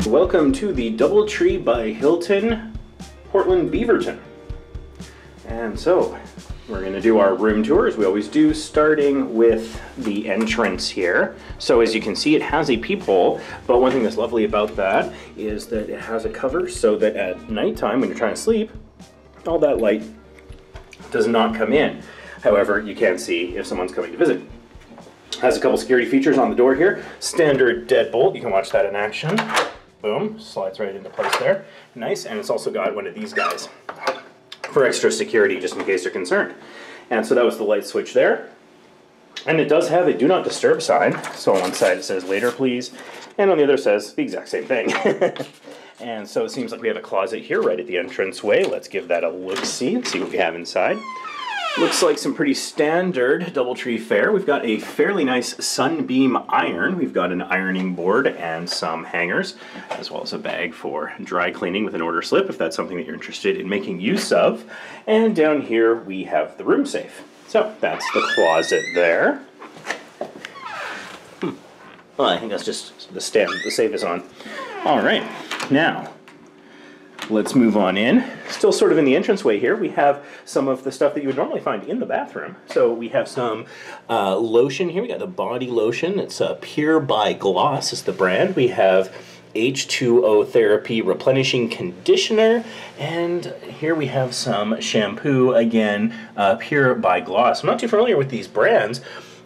Welcome to the DoubleTree by Hilton, Portland, Beaverton. And so, we're going to do our room tour as we always do, starting with the entrance here. So as you can see, it has a peephole, but one thing that's lovely about that is that it has a cover so that at nighttime when you're trying to sleep, all that light does not come in. However, you can see if someone's coming to visit. Has a couple security features on the door here. Standard deadbolt, you can watch that in action. Boom, slides right into place there. Nice, and it's also got one of these guys for extra security, just in case you're concerned. And so that was the light switch there. And it does have a do not disturb sign. So on one side it says later please, and on the other says the exact same thing. And so it seems like we have a closet here right at the entranceway. Let's give that a look-see and see what we have inside. Looks like some pretty standard DoubleTree fare. We've got a fairly nice sunbeam iron. We've got an ironing board and some hangers, as well as a bag for dry cleaning with an order slip, if that's something that you're interested in making use of. And down here we have the room safe. So that's the closet there. Well, I think that's just the stand the safe is on. All right, now let's move on in. Still sort of in the entranceway here, we have some of the stuff that you would normally find in the bathroom. So we have some lotion here. We got the body lotion. It's Pure by Gloss is the brand. We have H2O Therapy Replenishing Conditioner. And here we have some shampoo, again, Pure by Gloss. I'm not too familiar with these brands.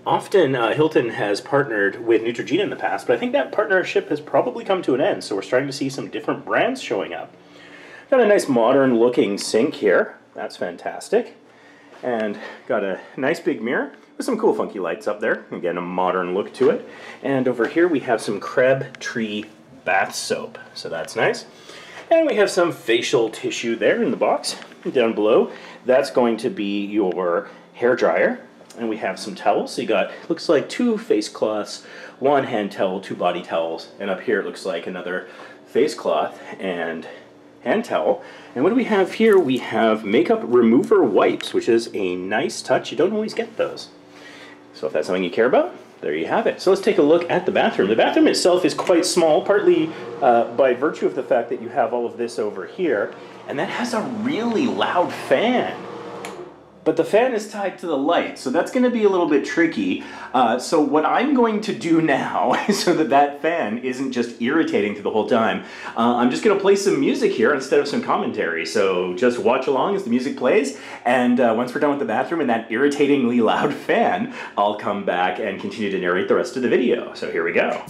Often Hilton has partnered with Neutrogena in the past, but I think that partnership has probably come to an end. So we're starting to see some different brands showing up. Got a nice modern looking sink here. That's fantastic. And got a nice big mirror with some cool funky lights up there. Again, a modern look to it. And over here we have some DoubleTree bath soap. So that's nice. And we have some facial tissue there in the box. Down below, that's going to be your hair dryer. And we have some towels. So you got, looks like 2 face cloths, 1 hand towel, 2 body towels. And up here it looks like another face cloth and hand towel. And what do we have here? We have makeup remover wipes, which is a nice touch. You don't always get those. So if that's something you care about, there you have it. So let's take a look at the bathroom. The bathroom itself is quite small, partly by virtue of the fact that you have all of this over here, and that has a really loud fan. But the fan is tied to the light, so that's going to be a little bit tricky. So what I'm going to do now, so that that fan isn't just irritating through the whole time, I'm just going to play some music here instead of some commentary. So just watch along as the music plays, and once we're done with the bathroom and that irritatingly loud fan, I'll come back and continue to narrate the rest of the video. So here we go.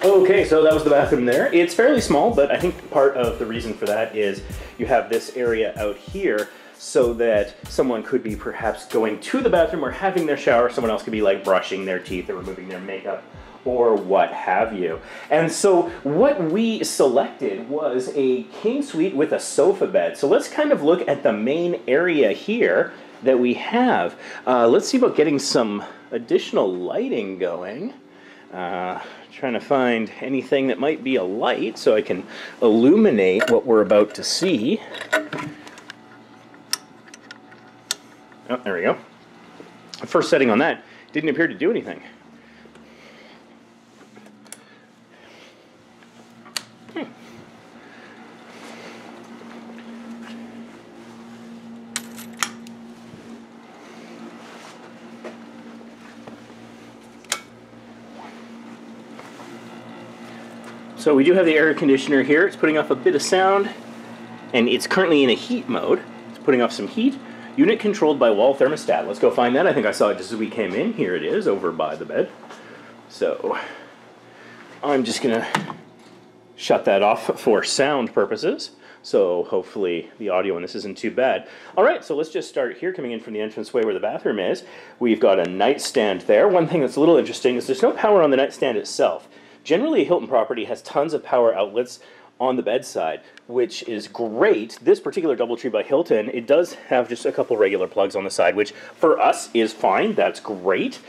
Okay, so that was the bathroom there. It's fairly small, but I think part of the reason for that is you have this area out here so that someone could be perhaps going to the bathroom or having their shower. Someone else could be like brushing their teeth or removing their makeup or what have you. And so what we selected was a king suite with a sofa bed. So let's kind of look at the main area here that we have. Let's see about getting some additional lighting going. Trying to find anything that might be a light so I can illuminate what we're about to see. Oh, there we go. The first setting on that didn't appear to do anything. So we do have the air conditioner here. It's putting off a bit of sound, and it's currently in a heat mode. It's putting off some heat. Unit controlled by wall thermostat. Let's go find that. I think I saw it just as we came in. Here it is, over by the bed. So I'm just gonna shut that off for sound purposes. So hopefully the audio on this isn't too bad. All right, so let's just start here, coming in from the entranceway where the bathroom is. We've got a nightstand there. One thing that's a little interesting is there's no power on the nightstand itself. Generally, a Hilton property has tons of power outlets on the bedside, which is great. This particular DoubleTree by Hilton, it does have just a couple regular plugs on the side, which for us is fine. That's great.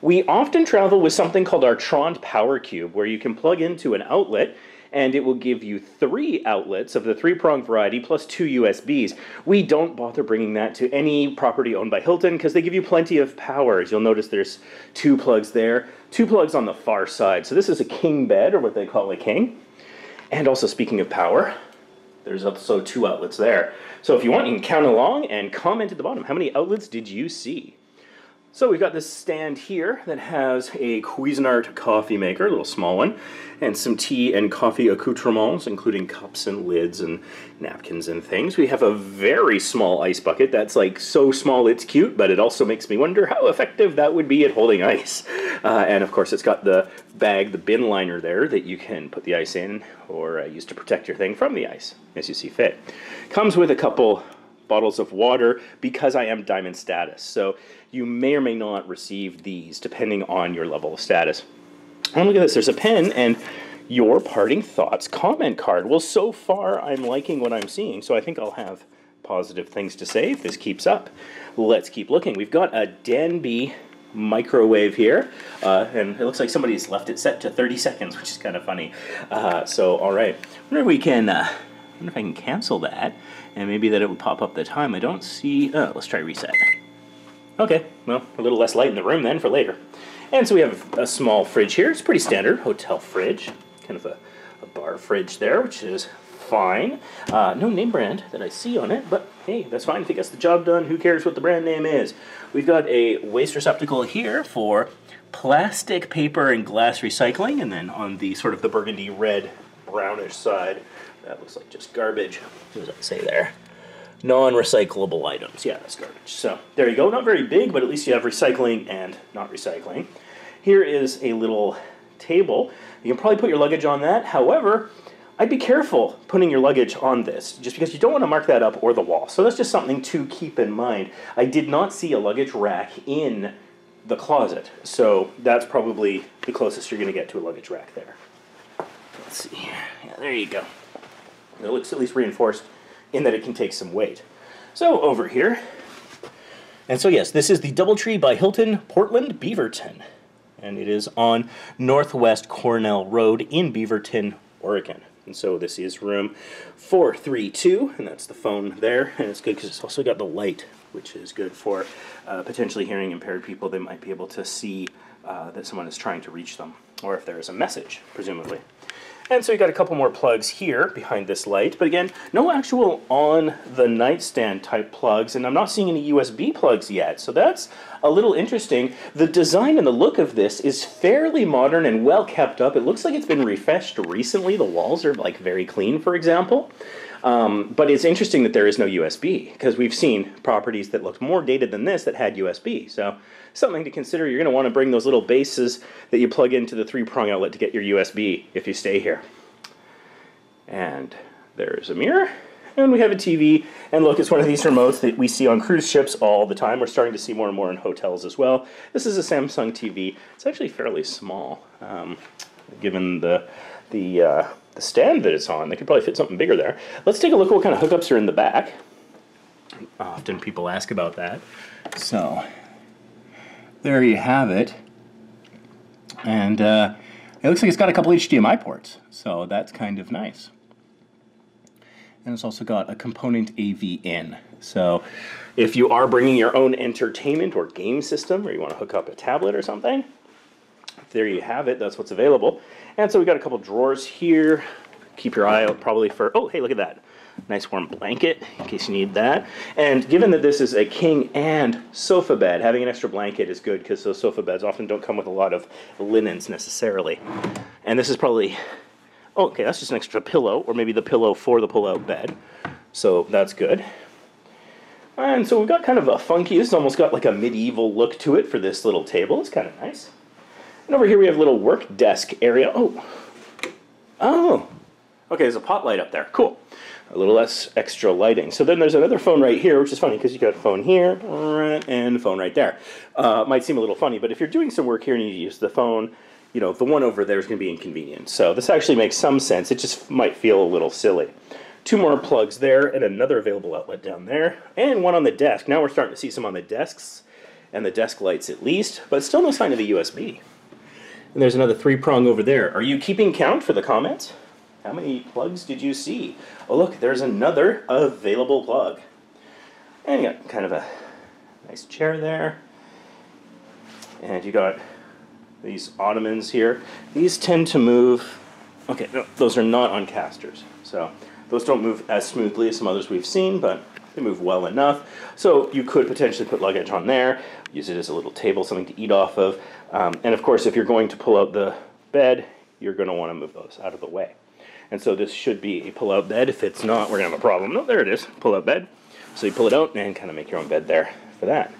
We often travel with something called our Tron Power Cube, where you can plug into an outlet and it will give you 3 outlets of the 3-prong variety plus 2 USBs. We don't bother bringing that to any property owned by Hilton because they give you plenty of power. As you'll notice, there's 2 plugs there, 2 plugs on the far side. So this is a king bed, or what they call a king. And also, speaking of power, there's also 2 outlets there. So if you want, you can count along and comment at the bottom. How many outlets did you see? So we've got this stand here that has a Cuisinart coffee maker, a little small one, and some tea and coffee accoutrements, including cups and lids and napkins and things. We have a very small ice bucket that's like so small it's cute, but it also makes me wonder how effective that would be at holding ice. And of course it's got the bag, the bin liner there that you can put the ice in or use to protect your thing from the ice as you see fit. Comes with a couple bottles of water because I am diamond status. So you may or may not receive these depending on your level of status. And look at this, there's a pen and your parting thoughts comment card. Well, so far I'm liking what I'm seeing, so I think I'll have positive things to say if this keeps up. Let's keep looking. We've got a Denby microwave here, and it looks like somebody's left it set to 30 seconds, which is kind of funny. So, all right. I wonder if we can, I wonder if I can cancel that, and maybe that it would pop up the time. I don't see, let's try reset. Okay, well, a little less light in the room then for later. And so we have a small fridge here. It's pretty standard hotel fridge, kind of a bar fridge there, which is fine. No name brand that I see on it, but hey, that's fine. If it gets the job done, who cares what the brand name is? We've got a waste receptacle here for plastic, paper, and glass recycling, and then on the sort of the burgundy red brownish side, that looks like just garbage. What does that say there? Non-recyclable items. Yeah, that's garbage. So there you go. Not very big, but at least you have recycling and not recycling. Here is a little table. You can probably put your luggage on that. However, I'd be careful putting your luggage on this, just because you don't want to mark that up or the wall. So that's just something to keep in mind. I did not see a luggage rack in the closet, so that's probably the closest you're going to get to a luggage rack there. Let's see. Yeah, there you go. It looks at least reinforced in that it can take some weight. So over here, and so yes, this is the DoubleTree by Hilton, Portland, Beaverton. And it is on Northwest Cornell Road in Beaverton, Oregon. And so this is room 432, and that's the phone there. And it's good because it's also got the light, which is good for potentially hearing impaired people. They might be able to see that someone is trying to reach them, or if there is a message, presumably. And so you got a couple more plugs here behind this light, but again, no actual on the nightstand type plugs, and I'm not seeing any USB plugs yet, so that's a little interesting. The design and the look of this is fairly modern and well kept up. It looks like it's been refreshed recently. The walls are like very clean, for example. But it's interesting that there is no USB, because we've seen properties that looked more dated than this that had USB. So something to consider. You're going to want to bring those little bases that you plug into the 3-prong outlet to get your USB if you stay here. And there's a mirror, and we have a TV. And look, it's one of these remotes that we see on cruise ships all the time. We're starting to see more and more in hotels as well. This is a Samsung TV. It's actually fairly small, given the stand that it's on. They could probably fit something bigger there. Let's take a look at what kind of hookups are in the back. Often people ask about that. So there you have it. And it looks like it's got a couple HDMI ports, so that's kind of nice. And it's also got a component AV in. So if you are bringing your own entertainment or game system, or you want to hook up a tablet or something, there you have it. That's what's available. And so we got a couple drawers here. Keep your eye out probably for, oh, hey, look at that. Nice warm blanket in case you need that. And given that this is a king and sofa bed, having an extra blanket is good because those sofa beds often don't come with a lot of linens necessarily. And this is probably, oh, okay, that's just an extra pillow, or maybe the pillow for the pull-out bed. So that's good. And so we've got kind of a funky, this has almost got like a medieval look to it for this little table. It's kind of nice. And over here we have a little work desk area. Oh, Oh, okay, there's a pot light up there. Cool. A little less extra lighting. So then there's another phone right here, which is funny because you got a phone here and a phone right there. Might seem a little funny, but if you're doing some work here and you use the phone, you know, the one over there is going to be inconvenient. So this actually makes some sense. It just might feel a little silly. 2 more plugs there and another available outlet down there. And one on the desk. Now we're starting to see some on the desks and the desk lights at least, but still no sign of the USB. And there's another 3-prong over there. Are you keeping count for the comments? How many plugs did you see? Oh look, there's another available plug. And you got kind of a nice chair there. And you got these ottomans here. These tend to move, okay, no, those are not on casters. So those don't move as smoothly as some others we've seen, but they move well enough. So you could potentially put luggage on there, use it as a little table, something to eat off of. And of course, if you're going to pull out the bed, you're going to want to move those out of the way. And so this should be a pull-out bed. If it's not, we're going to have a problem. No, there it is, pull-out bed. So you pull it out and kind of make your own bed there for that.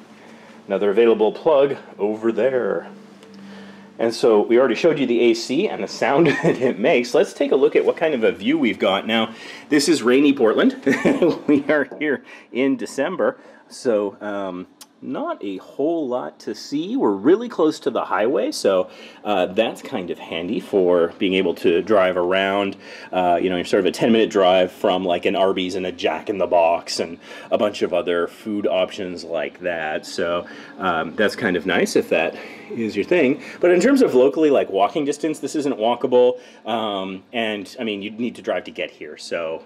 Another available plug over there. And so we already showed you the AC and the sound that it makes. Let's take a look at what kind of a view we've got. Now, this is rainy Portland. We are here in December, so not a whole lot to see. We're really close to the highway, so that's kind of handy for being able to drive around. You know, you're sort of a 10-minute drive from like an Arby's and a Jack in the Box and a bunch of other food options like that. So that's kind of nice if that is your thing. But in terms of locally, like walking distance, this isn't walkable. And I mean, you'd need to drive to get here. So,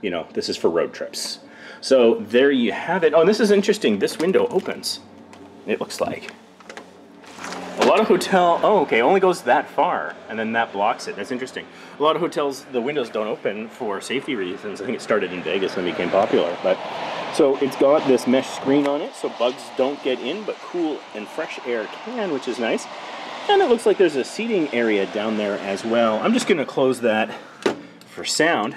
you know, this is for road trips. So there you have it. Oh, and this is interesting. This window opens, it looks like. A lot of oh, okay, only goes that far, and then that blocks it. That's interesting. A lot of hotels, the windows don't open for safety reasons. I think it started in Vegas and became popular. But so it's got this mesh screen on it, so bugs don't get in, but cool and fresh air can, which is nice. And it looks like there's a seating area down there as well. I'm just going to close that for sound.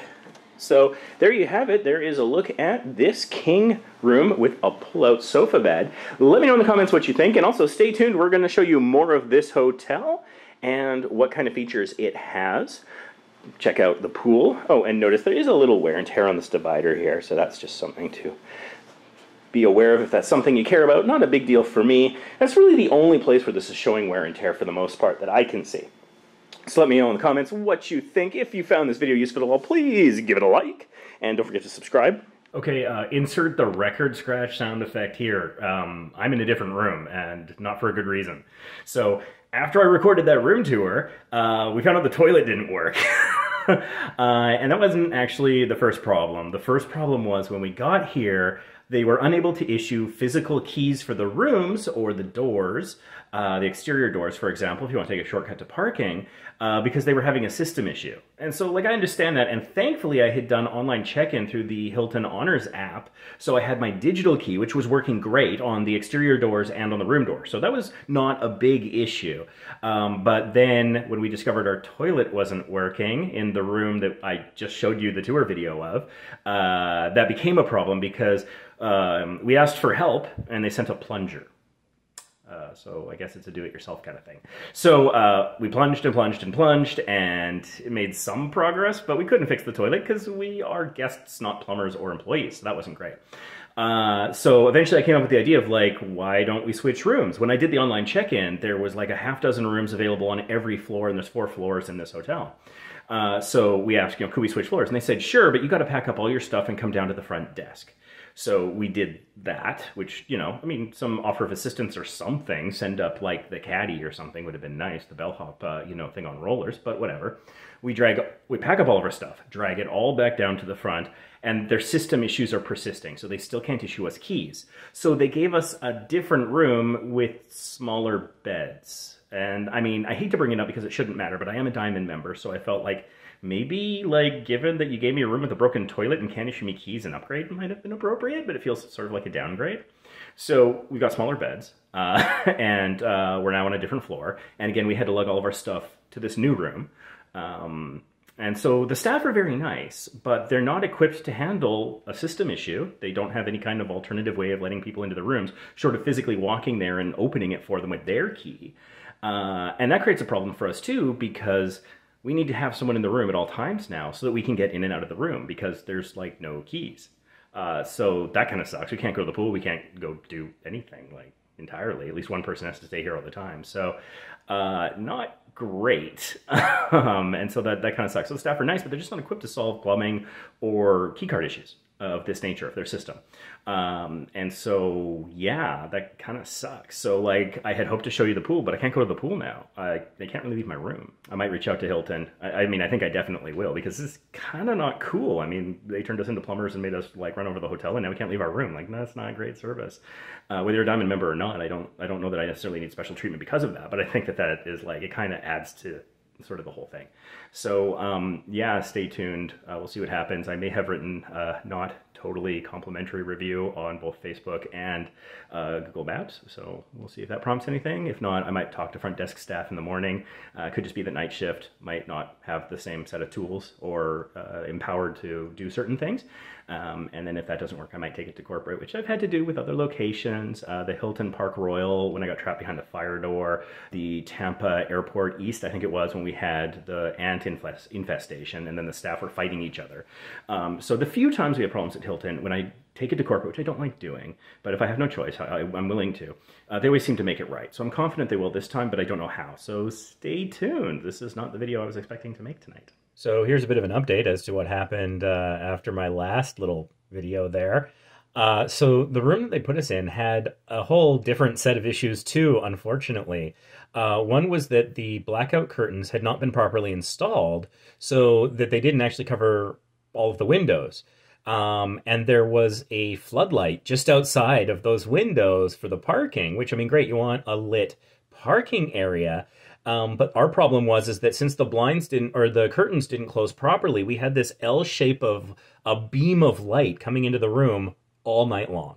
So there you have it. There is a look at this king room with a pull-out sofa bed. Let me know in the comments what you think, and also stay tuned. We're going to show you more of this hotel and what kind of features it has. Check out the pool. Oh, and notice there is a little wear and tear on this divider here, so that's just something to be aware of if that's something you care about. Not a big deal for me. That's really the only place where this is showing wear and tear for the most part that I can see. So let me know in the comments what you think. If you found this video useful at all, please give it a like, and don't forget to subscribe. Okay, insert the record scratch sound effect here. I'm in a different room, and not for a good reason. So after I recorded that room tour, we found out the toilet didn't work. And that wasn't actually the first problem. The first problem was when we got here, they were unable to issue physical keys for the rooms or the doors, the exterior doors, for example, if you want to take a shortcut to parking, because they were having a system issue. And so, like, I understand that, and thankfully I had done online check-in through the Hilton Honors app, so I had my digital key, which was working great on the exterior doors and on the room door. So that was not a big issue. But then, when we discovered our toilet wasn't working in the room that I just showed you the tour video of, that became a problem because we asked for help, and they sent a plunger. So I guess it's a do-it-yourself kind of thing. So we plunged and plunged and plunged, and it made some progress, but we couldn't fix the toilet because we are guests, not plumbers or employees, so that wasn't great. So eventually I came up with the idea of, like, why don't we switch rooms? When I did the online check-in, there was like a half-dozen rooms available on every floor, and there's 4 floors in this hotel. So we asked, you know, could we switch floors? And they said, sure, but you got to pack up all your stuff and come down to the front desk. So we did that, which, you know, I mean, some offer of assistance or something, send up like the caddy or something would have been nice, the bellhop, you know, thing on rollers, but whatever. We pack up all of our stuff, drag it all back down to the front, and their system issues are persisting, so they still can't issue us keys. So they gave us a different room with smaller beds. And I mean, I hate to bring it up because it shouldn't matter, but I am a Diamond member, so I felt like maybe, like, given that you gave me a room with a broken toilet and can't issue me keys, an upgrade might have been appropriate, but it feels sort of like a downgrade. So we've got smaller beds, and we're now on a different floor. And again, we had to lug all of our stuff to this new room. And so the staff are very nice, but they're not equipped to handle a system issue. They don't have any kind of alternative way of letting people into the rooms, short of physically walking there and opening it for them with their key. And that creates a problem for us too, because we need to have someone in the room at all times now so that we can get in and out of the room because there's like no keys. So that kind of sucks. We can't go to the pool. We can't go do anything like entirely. At least one person has to stay here all the time. So not great. And so that kind of sucks. So the staff are nice, but they're just not equipped to solve plumbing or keycard issues of this nature of their system. And so, yeah, that kind of sucks. So like I had hoped to show you the pool, but I can't go to the pool now. I can't really leave my room. I might reach out to Hilton. I mean, I think I definitely will because this is kind of not cool. I mean, they turned us into plumbers and made us like run over the hotel and now we can't leave our room. Like, no, that's not great service. Whether you're a Diamond member or not, I don't know that I necessarily need special treatment because of that, but I think that is like, it kind of adds to sort of the whole thing. So yeah, stay tuned. We'll see what happens. I may have written not totally complimentary review on both Facebook and Google Maps. So we'll see if that prompts anything. If not, I might talk to front desk staff in the morning. It could just be that night shift might not have the same set of tools or empowered to do certain things. And then if that doesn't work, I might take it to corporate, which I've had to do with other locations. The Hilton Park Royal, when I got trapped behind the fire door, the Tampa Airport East, I think it was, when we had the ant infestation, and then the staff were fighting each other. So the few times we have problems at Hilton, when I take it to corporate, which I don't like doing, but if I have no choice, I'm willing to, they always seem to make it right. So I'm confident they will this time, but I don't know how. So stay tuned. This is not the video I was expecting to make tonight. So here's a bit of an update as to what happened after my last little video there. So the room that they put us in had a whole different set of issues too, unfortunately. One was that the blackout curtains had not been properly installed, so that they didn't actually cover all of the windows. And there was a floodlight just outside of those windows for the parking, which, I mean, great, you want a lit parking area. But our problem was that since the blinds didn't, or the curtains didn't close properly, we had this L shape of a beam of light coming into the room all night long.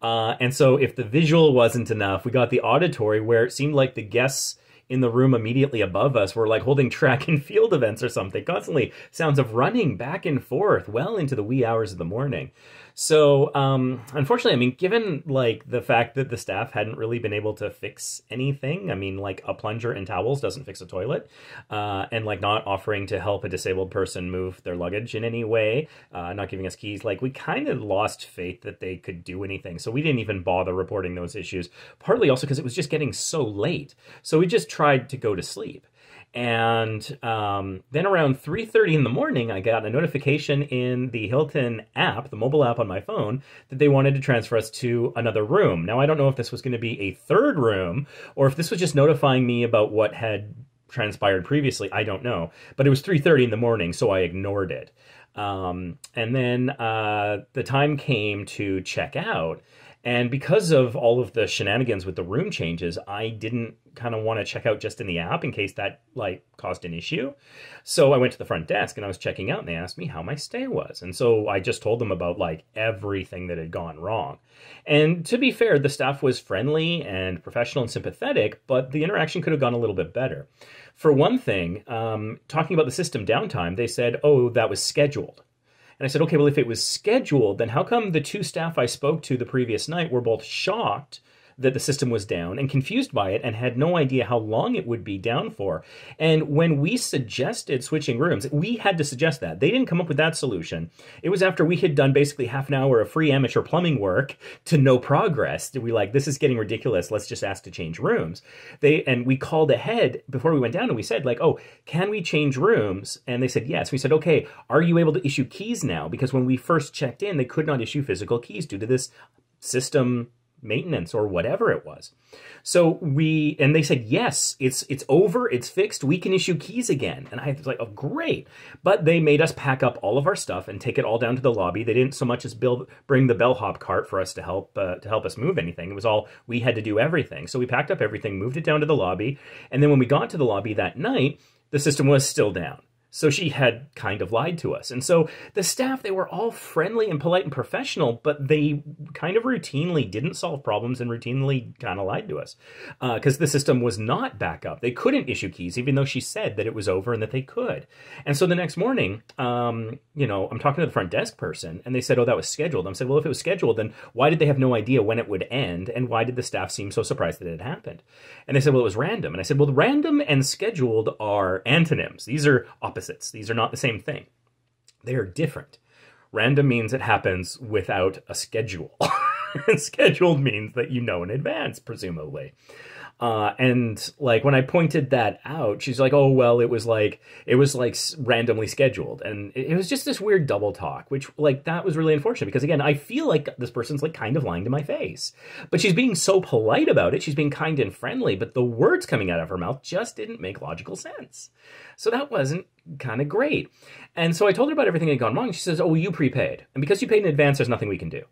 And so if the visual wasn't enough, we got the auditory, where it seemed like the guests in the room immediately above us were like holding track and field events or something, constantly sounds of running back and forth well into the wee hours of the morning. So unfortunately, I mean, given like the fact that the staff hadn't really been able to fix anything, I mean, like a plunger and towels doesn't fix a toilet, and like not offering to help a disabled person move their luggage in any way, not giving us keys, like we kind of lost faith that they could do anything. So we didn't even bother reporting those issues, partly also because it was just getting so late. So we just tried to go to sleep. And then around 3:30 in the morning, I got a notification in the Hilton app, the mobile app on my phone, that they wanted to transfer us to another room. Now, I don't know if this was going to be a third room or if this was just notifying me about what had transpired previously. I don't know. But it was 3:30 in the morning, so I ignored it. And then the time came to check out. And because of all of the shenanigans with the room changes, I didn't kind of want to check out just in the app in case that like caused an issue. So I went to the front desk and I was checking out and they asked me how my stay was. And so I just told them about like everything that had gone wrong. And to be fair, the staff was friendly and professional and sympathetic, but the interaction could have gone a little bit better. For one thing, talking about the system downtime, they said, oh, that was scheduled. And I said, okay, well, if it was scheduled, then how come the two staff I spoke to the previous night were both shocked that the system was down and confused by it and had no idea how long it would be down for? And when we suggested switching rooms, we had to suggest that. They didn't come up with that solution. It was after we had done basically half an hour of free amateur plumbing work to no progress. We like, this is getting ridiculous. Let's just ask to change rooms. And we called ahead before we went down and we said like, oh, can we change rooms? And they said, yes. We said, okay, are you able to issue keys now? Because when we first checked in, they could not issue physical keys due to this system maintenance or whatever it was. So and they said, yes, it's over, it's fixed, we can issue keys again. And I was like, oh, great. But they made us pack up all of our stuff and take it all down to the lobby. They didn't so much as bring the bellhop cart for us to help us move anything. It was all, we had to do everything. So we packed up everything, moved it down to the lobby. And then when we got to the lobby that night, the system was still down. So she had kind of lied to us. And so the staff, they were all friendly and polite and professional, but they kind of routinely didn't solve problems and routinely kind of lied to us because the system was not backup. They couldn't issue keys, even though she said that it was over and that they could. And so the next morning, you know, I'm talking to the front desk person and they said, oh, that was scheduled. I said, well, if it was scheduled, then why did they have no idea when it would end? And why did the staff seem so surprised that it had happened? And they said, well, it was random. And I said, well, random and scheduled are antonyms. These are opposites. These are not the same thing. They are different. Random means it happens without a schedule. And scheduled means that you know in advance, presumably. And like when I pointed that out, she's like, oh, well, it was like randomly scheduled. And it was just this weird double talk, which like that was really unfortunate because again, I feel like this person's like kind of lying to my face, but she's being so polite about it. She's being kind and friendly, but the words coming out of her mouth just didn't make logical sense. So that wasn't kind of great. And so I told her about everything that had gone wrong. She says, oh, well, you prepaid. And because you paid in advance, there's nothing we can do.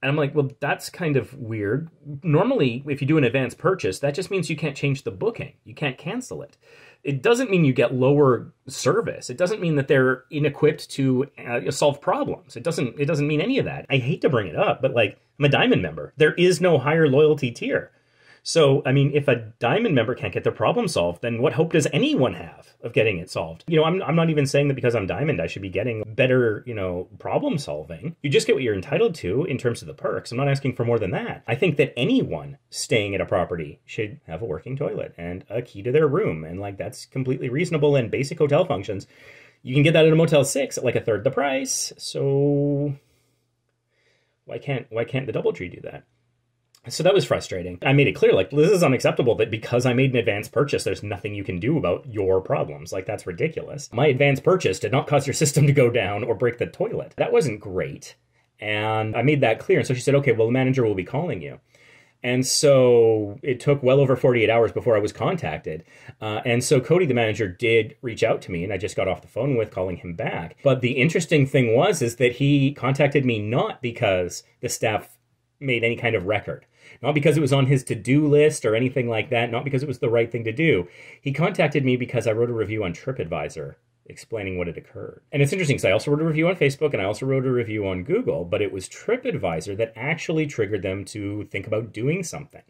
And I'm like, well, that's kind of weird. Normally, if you do an advance purchase, that just means you can't change the booking. You can't cancel it. It doesn't mean you get lower service. It doesn't mean that they're inequipped to solve problems. It doesn't mean any of that. I hate to bring it up, but like, I'm a Diamond member. There is no higher loyalty tier. So, I mean, if a Diamond member can't get their problem solved, then what hope does anyone have of getting it solved? You know, I'm not even saying that because I'm Diamond, I should be getting better, you know, problem solving. You just get what you're entitled to in terms of the perks. I'm not asking for more than that. I think that anyone staying at a property should have a working toilet and a key to their room. And like, that's completely reasonable and basic hotel functions. You can get that at a Motel 6 at like a third the price. So why can't the DoubleTree do that? So that was frustrating. I made it clear, like, this is unacceptable that because I made an advance purchase, there's nothing you can do about your problems. Like, that's ridiculous. My advance purchase did not cause your system to go down or break the toilet. That wasn't great. And I made that clear. And so she said, okay, well, the manager will be calling you. And so it took well over 48 hours before I was contacted. And so Cody, the manager, did reach out to me, and I just got off the phone with calling him back. But the interesting thing is that he contacted me not because the staff made any kind of record. Not because it was on his to-do list or anything like that, not because it was the right thing to do. He contacted me because I wrote a review on TripAdvisor explaining what had occurred. And it's interesting because I also wrote a review on Facebook and I also wrote a review on Google, but it was TripAdvisor that actually triggered them to think about doing something.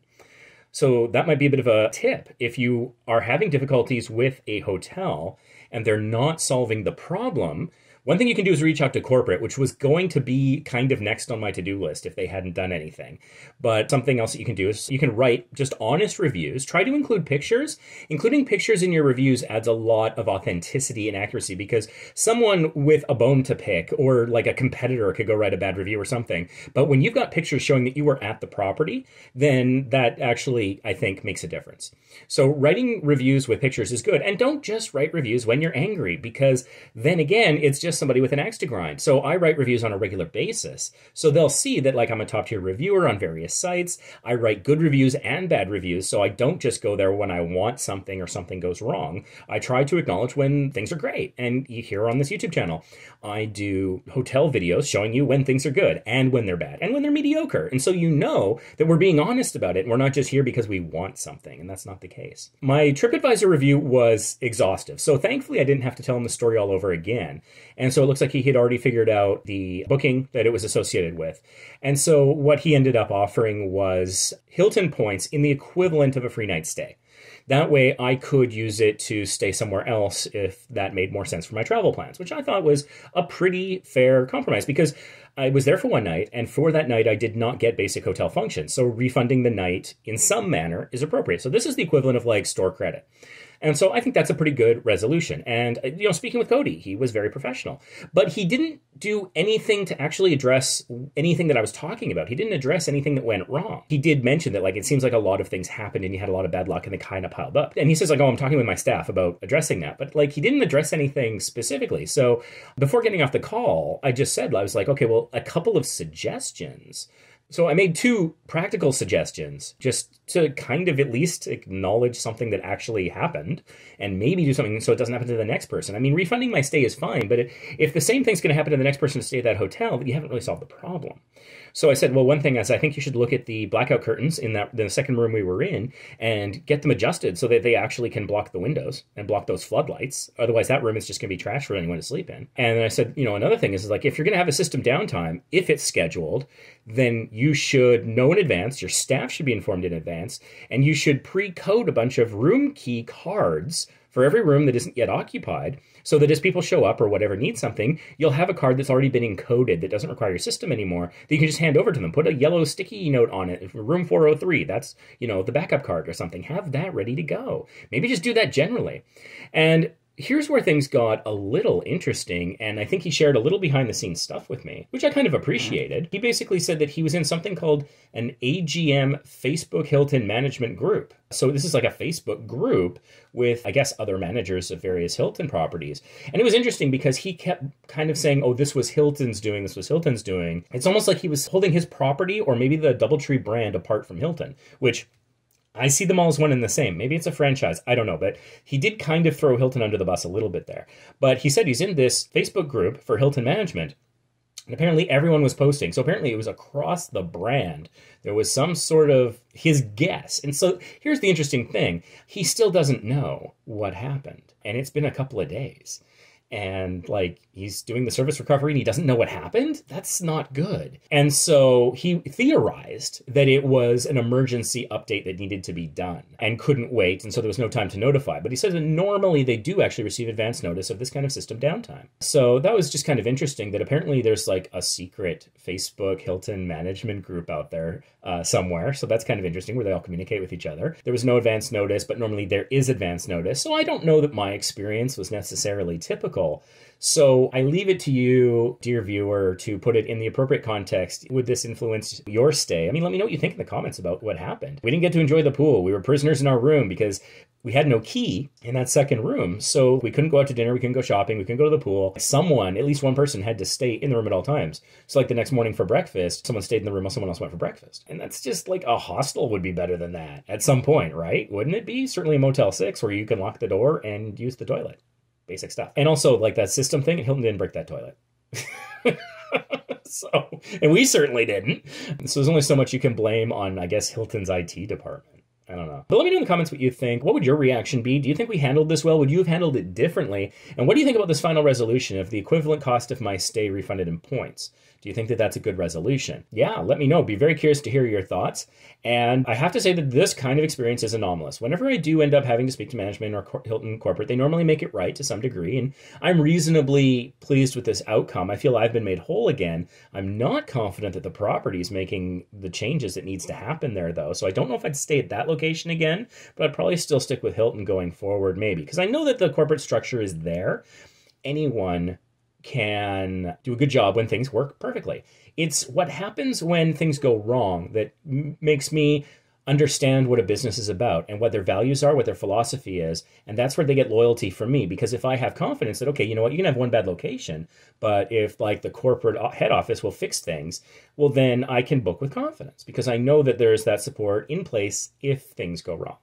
So that might be a bit of a tip. If you are having difficulties with a hotel and they're not solving the problem, one thing you can do is reach out to corporate, which was going to be kind of next on my to-do list if they hadn't done anything. But something else that you can do is you can write just honest reviews. Try to include pictures. Including pictures in your reviews adds a lot of authenticity and accuracy because someone with a bone to pick or like a competitor could go write a bad review or something. But when you've got pictures showing that you were at the property, then that actually, I think, makes a difference. So writing reviews with pictures is good. And don't just write reviews when you're angry because then again, it's just somebody with an axe to grind. So I write reviews on a regular basis. So they'll see that like I'm a top tier reviewer on various sites. I write good reviews and bad reviews. So I don't just go there when I want something or something goes wrong. I try to acknowledge when things are great. And here on this YouTube channel, I do hotel videos showing you when things are good and when they're bad and when they're mediocre. And so you know that we're being honest about it. And we're not just here because we want something. And that's not the case. My TripAdvisor review was exhaustive. So thankfully I didn't have to tell him the story all over again. And so it looks like he had already figured out the booking that it was associated with. And so what he ended up offering was Hilton points in the equivalent of a free night stay. That way I could use it to stay somewhere else if that made more sense for my travel plans, which I thought was a pretty fair compromise because I was there for one night, and for that night I did not get basic hotel functions. So refunding the night in some manner is appropriate. So this is the equivalent of like store credit. And so I think that's a pretty good resolution. And, you know, speaking with Cody, he was very professional. But he didn't do anything to actually address anything that I was talking about. He didn't address anything that went wrong. He did mention that, like, it seems like a lot of things happened and you had a lot of bad luck and they kind of piled up. And he says, like, oh, I'm talking with my staff about addressing that. But, like, he didn't address anything specifically. So before getting off the call, I just said, I was like, okay, well, a couple of suggestions. So I made 2 practical suggestions just to kind of at least acknowledge something that actually happened and maybe do something so it doesn't happen to the next person. I mean, refunding my stay is fine, but if the same thing's going to happen to the next person to stay at that hotel, then you haven't really solved the problem. So I said, well, one thing is I think you should look at the blackout curtains in the second room we were in and get them adjusted so that they actually can block the windows and block those floodlights. Otherwise, that room is just going to be trash for anyone to sleep in. And then I said, you know, another thing is like, if you're going to have a system downtime, if it's scheduled, then you should know in advance, your staff should be informed in advance, and you should pre-code a bunch of room key cards for every room that isn't yet occupied, so that as people show up or whatever need something, you'll have a card that's already been encoded that doesn't require your system anymore, that you can just hand over to them. Put a yellow sticky note on it. Room 403, that's, you know, the backup card or something. Have that ready to go. Maybe just do that generally. And here's where things got a little interesting, and I think he shared a little behind-the-scenes stuff with me, which I kind of appreciated. He basically said that he was in something called an AGM Facebook Hilton management group. So this is like a Facebook group with, I guess, other managers of various Hilton properties. And it was interesting because he kept kind of saying, oh, this was Hilton's doing, this was Hilton's doing. It's almost like he was holding his property or maybe the DoubleTree brand apart from Hilton, which I see them all as one and the same. Maybe it's a franchise. I don't know. But he did kind of throw Hilton under the bus a little bit there. But he said he's in this Facebook group for Hilton management. And apparently everyone was posting. So apparently it was across the brand. There was some sort of his guess. And so here's the interesting thing. He still doesn't know what happened. And it's been a couple of days. And like he's doing the service recovery and he doesn't know what happened. That's not good. And so he theorized that it was an emergency update that needed to be done and couldn't wait. And so there was no time to notify. But he says that normally they do actually receive advance notice of this kind of system downtime. So that was just kind of interesting that apparently there's like a secret Facebook Hilton management group out there somewhere. So that's kind of interesting where they all communicate with each other. There was no advance notice, but normally there is advance notice. So I don't know that my experience was necessarily typical. So I leave it to you, dear viewer, to put it in the appropriate context. Would this influence your stay? I mean, let me know what you think in the comments about what happened. We didn't get to enjoy the pool. We were prisoners in our room because we had no key in that second room. So we couldn't go out to dinner. We couldn't go shopping. We couldn't go to the pool. Someone, at least one person, had to stay in the room at all times. So like the next morning for breakfast, someone stayed in the room while someone else went for breakfast. And that's just like a hostel would be better than that at some point, right? Wouldn't it be? Certainly a Motel 6 where you can lock the door and use the toilet. Basic stuff. And also, like that system thing, Hilton didn't break that toilet. And we certainly didn't. So there's only so much you can blame on, I guess, Hilton's IT department. I don't know. But let me know in the comments what you think. What would your reaction be? Do you think we handled this well? Would you have handled it differently? And what do you think about this final resolution of the equivalent cost of my stay refunded in points? Do you think that that's a good resolution? Yeah, let me know. Be very curious to hear your thoughts. And I have to say that this kind of experience is anomalous. Whenever I do end up having to speak to management or Hilton corporate, they normally make it right to some degree. And I'm reasonably pleased with this outcome. I feel I've been made whole again. I'm not confident that the property is making the changes that needs to happen there, though. So I don't know if I'd stay at that location again, but I'd probably still stick with Hilton going forward, maybe. Because I know that the corporate structure is there. Anyone can do a good job when things work perfectly. It's what happens when things go wrong that makes me understand what a business is about and what their values are, what their philosophy is. And that's where they get loyalty from me. Because if I have confidence that, okay, you know what, you can have one bad location, but if like the corporate head office will fix things, well, then I can book with confidence because I know that there's that support in place if things go wrong.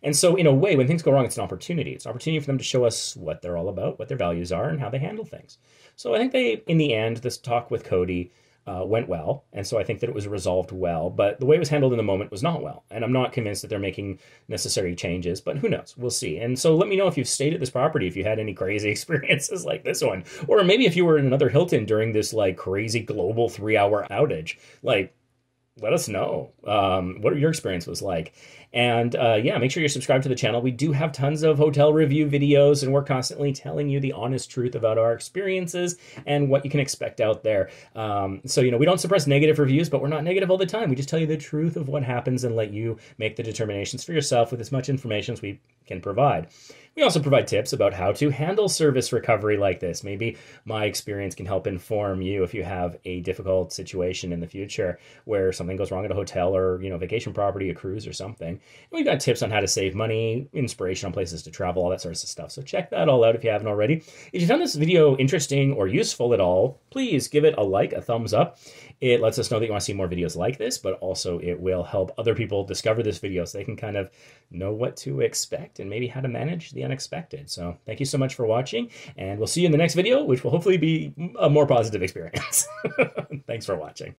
And so in a way, when things go wrong, it's an opportunity. It's an opportunity for them to show us what they're all about, what their values are, and how they handle things. So I think in the end, this talk with Cody went well. And so I think that it was resolved well. But the way it was handled in the moment was not well. And I'm not convinced that they're making necessary changes. But who knows? We'll see. And so let me know if you've stayed at this property, if you had any crazy experiences like this one. Or maybe if you were in another Hilton during this like crazy global 3-hour outage. Like, let us know what your experience was like. And yeah, make sure you're subscribed to the channel. We do have tons of hotel review videos, and we're constantly telling you the honest truth about our experiences and what you can expect out there. So, you know, we don't suppress negative reviews, but we're not negative all the time. We just tell you the truth of what happens and let you make the determinations for yourself with as much information as we can provide. We also provide tips about how to handle service recovery like this. Maybe my experience can help inform you if you have a difficult situation in the future where something goes wrong at a hotel or, you know, vacation property, a cruise or something. And we've got tips on how to save money, inspiration on places to travel, all that sort of stuff. So check that all out if you haven't already. If you found this video interesting or useful at all, please please give it a like, a thumbs up. It lets us know that you want to see more videos like this, but also it will help other people discover this video so they can kind of know what to expect and maybe how to manage the unexpected. So thank you so much for watching, and we'll see you in the next video, which will hopefully be a more positive experience. Thanks for watching.